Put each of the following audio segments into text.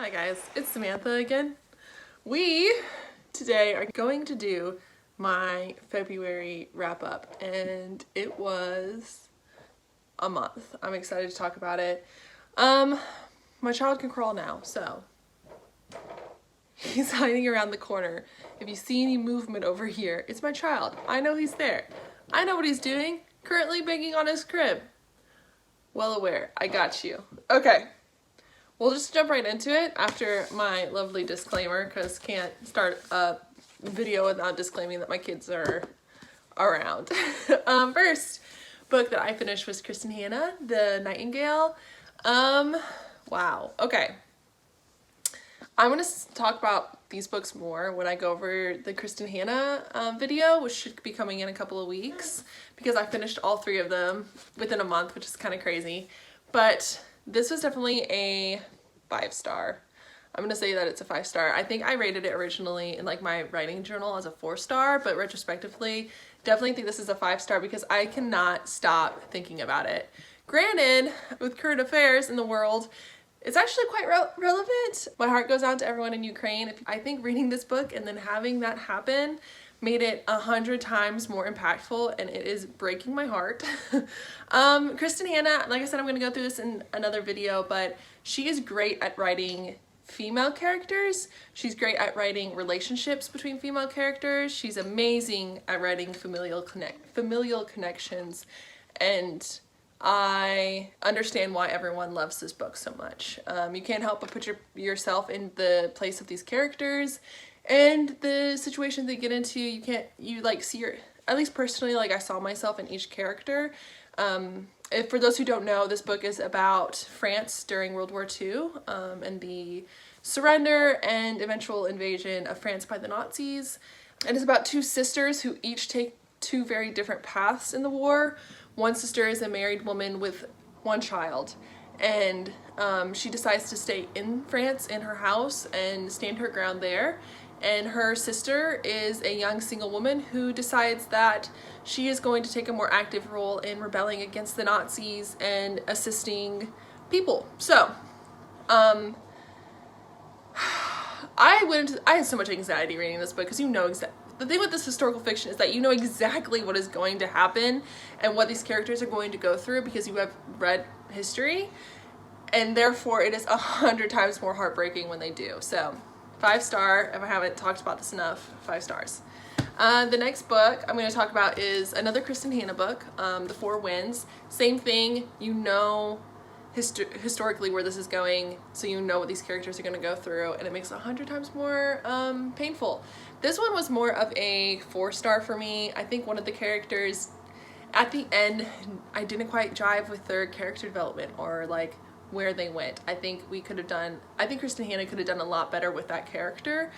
Hi guys, it's Samantha again. We today are going to do my February wrap up, and it was a month. I'm excited to talk about it. My child can crawl now, so he's hiding around the corner. If you see any movement over here, it's my child. I know he's there. I know what he's doing. Currently banging on his crib. Well aware. I got you. Okay. We'll just jump right into it after my lovely disclaimer, because can't start a video without disclaiming that my kids are around. First book that I finished was Kristen Hanna, The Nightingale. Wow. Okay. I'm going to talk about these books more when I go over the Kristen Hanna video, which should be coming in a couple of weeks, because I finished all three of them within a month, which is kind of crazy. But this was definitely a 5-star. I'm gonna say that it's a 5-star. I think I rated it originally in like my writing journal as a 4-star, but retrospectively, definitely think this is a 5-star because I cannot stop thinking about it. Granted, with current affairs in the world, it's actually quite relevant. My heart goes out to everyone in Ukraine. I think reading this book and then having that happen made it 100 times more impactful, and it is breaking my heart. Kristen Hanna, like I said, I'm gonna go through this in another video, but she is great at writing female characters. She's great at writing relationships between female characters. She's amazing at writing familial connections, and I understand why everyone loves this book so much. You can't help but put yourself in the place of these characters and the situation they get into. You like see at least personally, like I saw myself in each character. For those who don't know, this book is about France during World War II and the surrender and eventual invasion of France by the Nazis. And it's about two sisters who each take two very different paths in the war. One sister is a married woman with one child, and she decides to stay in France in her house and stand her ground there. And her sister is a young single woman who decides that she is going to take a more active role in rebelling against the Nazis and assisting people. So, I had so much anxiety reading this book because you know the thing with this historical fiction is that you know exactly what is going to happen and what these characters are going to go through because you have read history, and therefore it is 100 times more heartbreaking when they do. So 5-star, if I haven't talked about this enough, 5 stars. The next book I'm going to talk about is another Kristen Hanna book, The Four Winds. Same thing, you know historically where this is going, so you know what these characters are going to go through, and it makes it 100 times more painful. This one was more of a 4-star for me. I think one of the characters at the end, I didn't quite jive with their character development or like where they went. I think Kristen Hanna could have done a lot better with that character.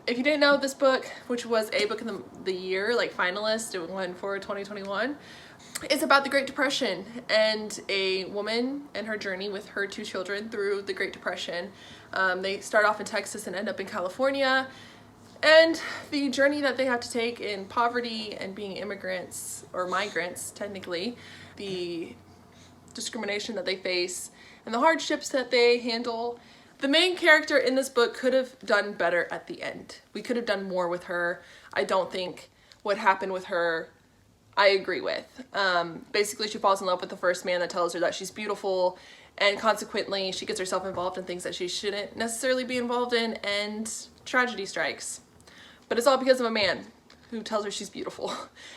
If you didn't know, this book, which was a book of the year, like finalist, it won for 2021, it's about the Great Depression and a woman and her journey with her 2 children through the Great Depression. They start off in Texas and end up in California, and the journey that they have to take in poverty and being immigrants, or migrants technically, the discrimination that they face, and the hardships that they handle. The main character in this book could have done better at the end. We could have done more with her. I don't think what happened with her I agree with. Basically, she falls in love with the first man that tells her that she's beautiful, and consequently she gets herself involved in things that she shouldn't necessarily be involved in, and tragedy strikes. But it's all because of a man who tells her she's beautiful.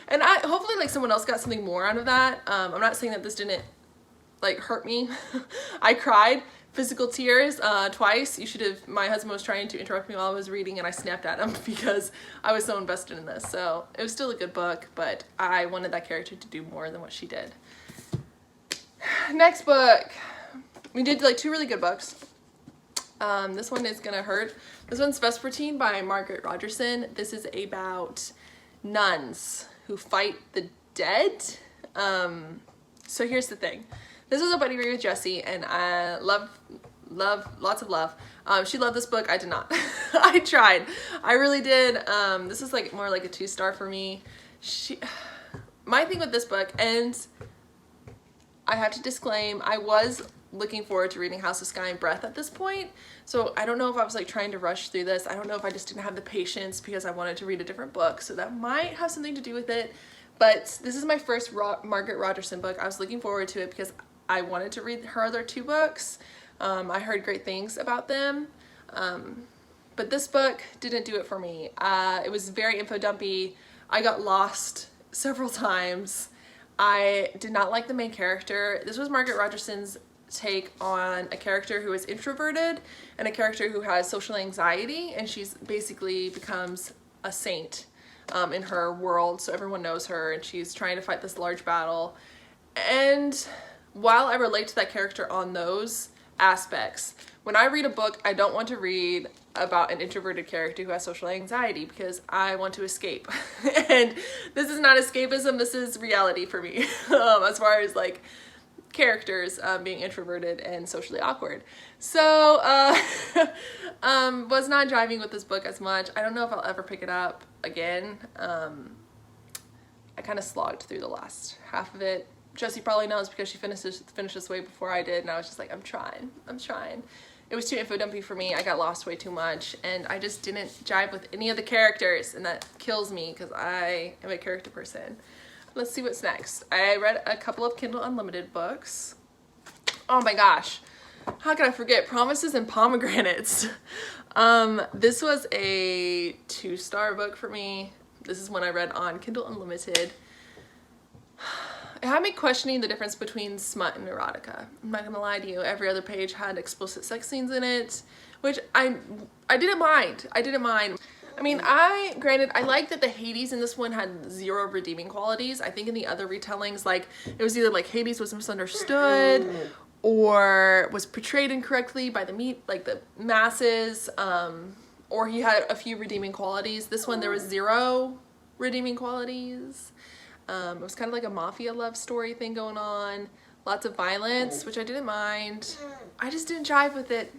And hopefully like someone else got something more out of that. I'm not saying that this didn't like hurt me. I cried physical tears twice. My husband was trying to interrupt me while I was reading, and I snapped at him because I was so invested in this. So it was still a good book, but I wanted that character to do more than what she did. Next book, we did like 2 really good books. This one is gonna hurt. This one's Vespertine by Margaret Rogerson. This is about nuns who fight the dead. So here's the thing. This was a buddy read with Jessie, and I love, lots of love. She loved this book. I did not. I tried. I really did. This is like more like a 2-star for me. My thing with this book, and I have to disclaim, I was looking forward to reading House of Sky and Breath at this point. So I don't know if I was like trying to rush through this. I don't know if I just didn't have the patience because I wanted to read a different book. So that might have something to do with it. But this is my first Margaret Rogerson book. I was looking forward to it because I wanted to read her other 2 books. I heard great things about them. But this book didn't do it for me. It was very info dumpy. I got lost several times. I did not like the main character. This was Margaret Rogerson's take on a character who is introverted and a character who has social anxiety, and she's basically becomes a saint in her world, so everyone knows her, and she's trying to fight this large battle. And while I relate to that character on those aspects, when I read a book, I don't want to read about an introverted character who has social anxiety because I want to escape. And this is not escapism, this is reality for me as far as like characters being introverted and socially awkward. So was not driving with this book as much. I don't know if I'll ever pick it up again. I kind of slogged through the last half of it. Jessie probably knows because she finished this way before I did, and I was just like, I'm trying. It was too info dumpy for me. I got lost way too much, and I just didn't jive with any of the characters, and that kills me because I am a character person. Let's see what's next. I read a couple of Kindle Unlimited books. Oh my gosh. How can I forget? Promises and Pomegranates. This was a 2-star book for me. This is one I read on Kindle Unlimited. It had me questioning the difference between smut and erotica. I'm not gonna lie to you. Every other page had explicit sex scenes in it, which I didn't mind. I mean, granted, I like that the Hades in this one had 0 redeeming qualities. I think in the other retellings, like, it was either like Hades was misunderstood or was portrayed incorrectly by the masses, or he had a few redeeming qualities. This one, there was 0 redeeming qualities. It was kind of like a mafia love story thing going on. Lots of violence, which I didn't mind. I just didn't jive with it.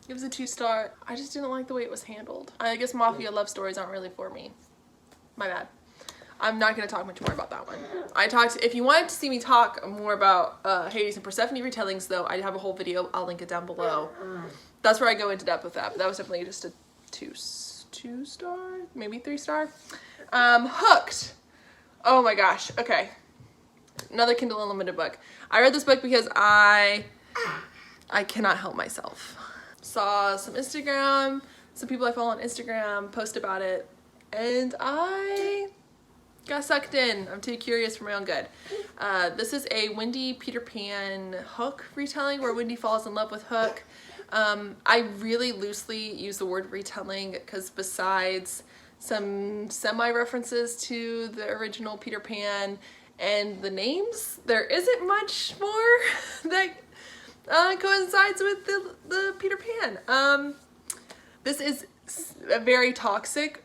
It was a 2-star. I just didn't like the way it was handled. I guess mafia love stories aren't really for me. My bad. I'm not going to talk much more about that one. If you wanted to see me talk more about Hades and Persephone retellings, though, I have a whole video. I'll link it down below. That's where I go into depth with that. But that was definitely just a 2-star, maybe 3-star. Hooked. Oh my gosh. Okay. Another Kindle Unlimited book. I read this book because I cannot help myself. Saw some people I follow on Instagram post about it, and I got sucked in. I'm too curious for my own good. This is a Wendy Peter Pan Hook retelling where Wendy falls in love with Hook. I really loosely use the word retelling because besides some semi-references to the original Peter Pan and the names, there isn't much more that coincides with the Peter Pan. This is a very toxic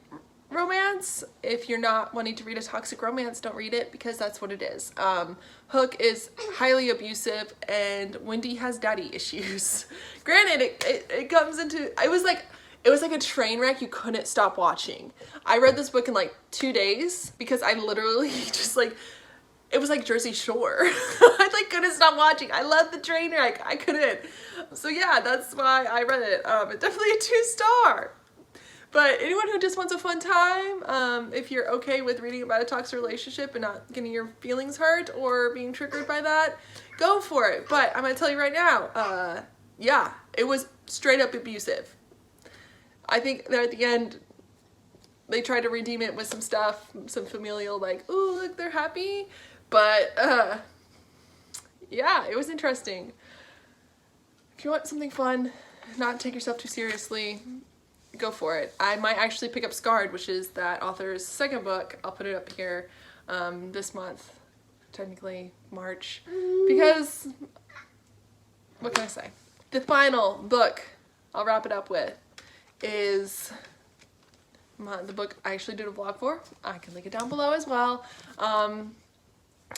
romance. If you're not wanting to read a toxic romance, don't read it because that's what it is. Hook is highly abusive and Wendy has daddy issues. Granted, it comes into, it was like a train wreck you couldn't stop watching. I read this book in like 2 days because I literally just like, it was like Jersey Shore. I like couldn't stop watching. I love the train wreck. I couldn't. So yeah, that's why I read it. It's definitely a 2-star. But anyone who just wants a fun time, if you're okay with reading about a toxic relationship and not getting your feelings hurt or being triggered by that, go for it. But I'm gonna tell you right now, yeah, it was straight up abusive. I think that at the end, they tried to redeem it with some stuff, some familial, like, ooh, look, they're happy. But, yeah, it was interesting. If you want something fun, not take yourself too seriously, go for it. I might actually pick up Scarred, which is that author's second book. I'll put it up here this month, technically March, because, what can I say? The final book I'll wrap it up with is the book I actually did a vlog for. I can link it down below as well.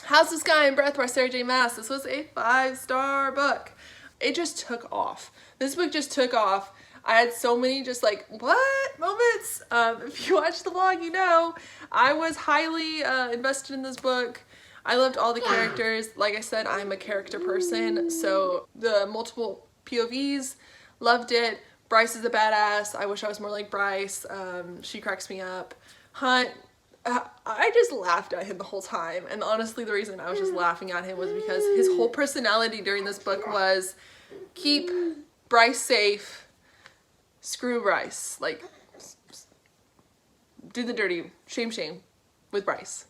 House of Sky and Breath by Sarah J. Maas. This was a 5-star book. It just took off. This book just took off. I had so many just like, what moments? If you watch the vlog, you know, I was highly invested in this book. I loved all the characters. Like I said, I'm a character person, so the multiple POVs, loved it. Bryce is a badass. I wish I was more like Bryce. She cracks me up. Hunt, I just laughed at him the whole time, and honestly the reason I was just laughing at him was because his whole personality during this book was keep Bryce safe, screw Bryce, like do the dirty, shame with Bryce.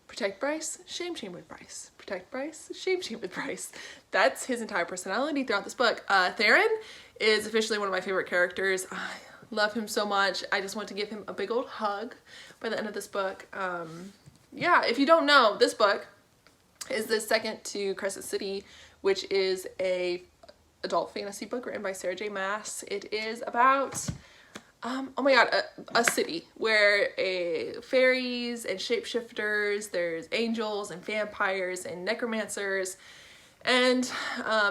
Protect Bryce, shame with Bryce. Protect Bryce, shame with Bryce. That's his entire personality throughout this book. Theron is officially one of my favorite characters. I love him so much. I just want to give him a big old hug by the end of this book. Yeah, if you don't know, this book is the second to Crescent City, which is a adult fantasy book written by Sarah J. Maas. It is about oh my god, a city where fairies and shapeshifters, there's angels and vampires and necromancers, and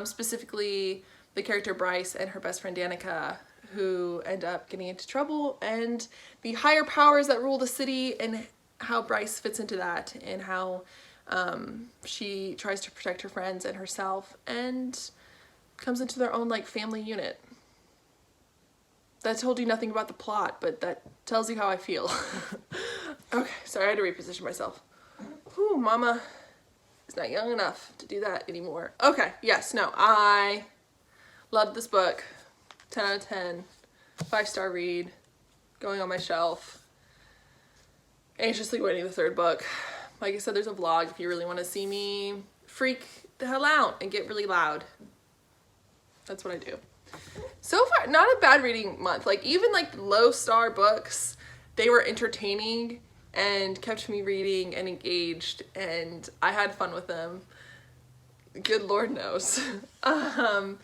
specifically the character Bryce and her best friend Danica, who end up getting into trouble, and the higher powers that rule the city, and how Bryce fits into that, and how she tries to protect her friends and herself, and comes into their own like family unit. That told you nothing about the plot, but that tells you how I feel. Okay, sorry, I had to reposition myself. Whew, mama is not young enough to do that anymore. Okay, yes, no, I loved this book. 10 out of 10. 5-star read. Going on my shelf. Anxiously waiting the third book. Like I said, there's a vlog if you really want to see me freak the hell out and get really loud. That's what I do. So far, not a bad reading month. Like, even like low-star books, they were entertaining and kept me reading and engaged, and I had fun with them. Good Lord knows. I'm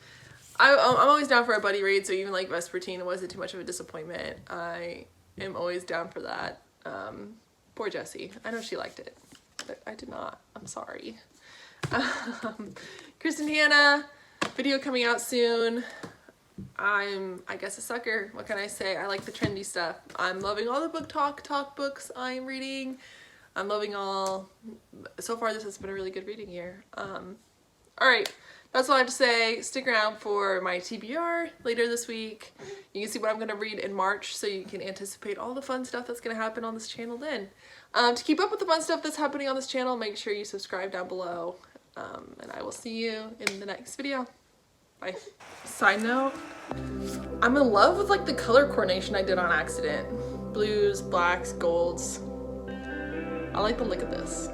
always down for a buddy read, so even like Vespertine wasn't too much of a disappointment. I am always down for that. Poor Jessie. I know she liked it, but I did not. I'm sorry. Kristen Hannah, video coming out soon. I'm, I guess, a sucker. What can I say? I like the trendy stuff. I'm loving all the book talk books I'm reading. I'm loving all. So far, this has been a really good reading year. Alright, that's all I have to say. Stick around for my TBR later this week. You can see what I'm going to read in March, so you can anticipate all the fun stuff that's going to happen on this channel then. To keep up with the fun stuff that's happening on this channel, make sure you subscribe down below. And I will see you in the next video. Bye. Side note, I'm in love with like the color coordination I did on accident. Blues, blacks, golds. I like the look of this.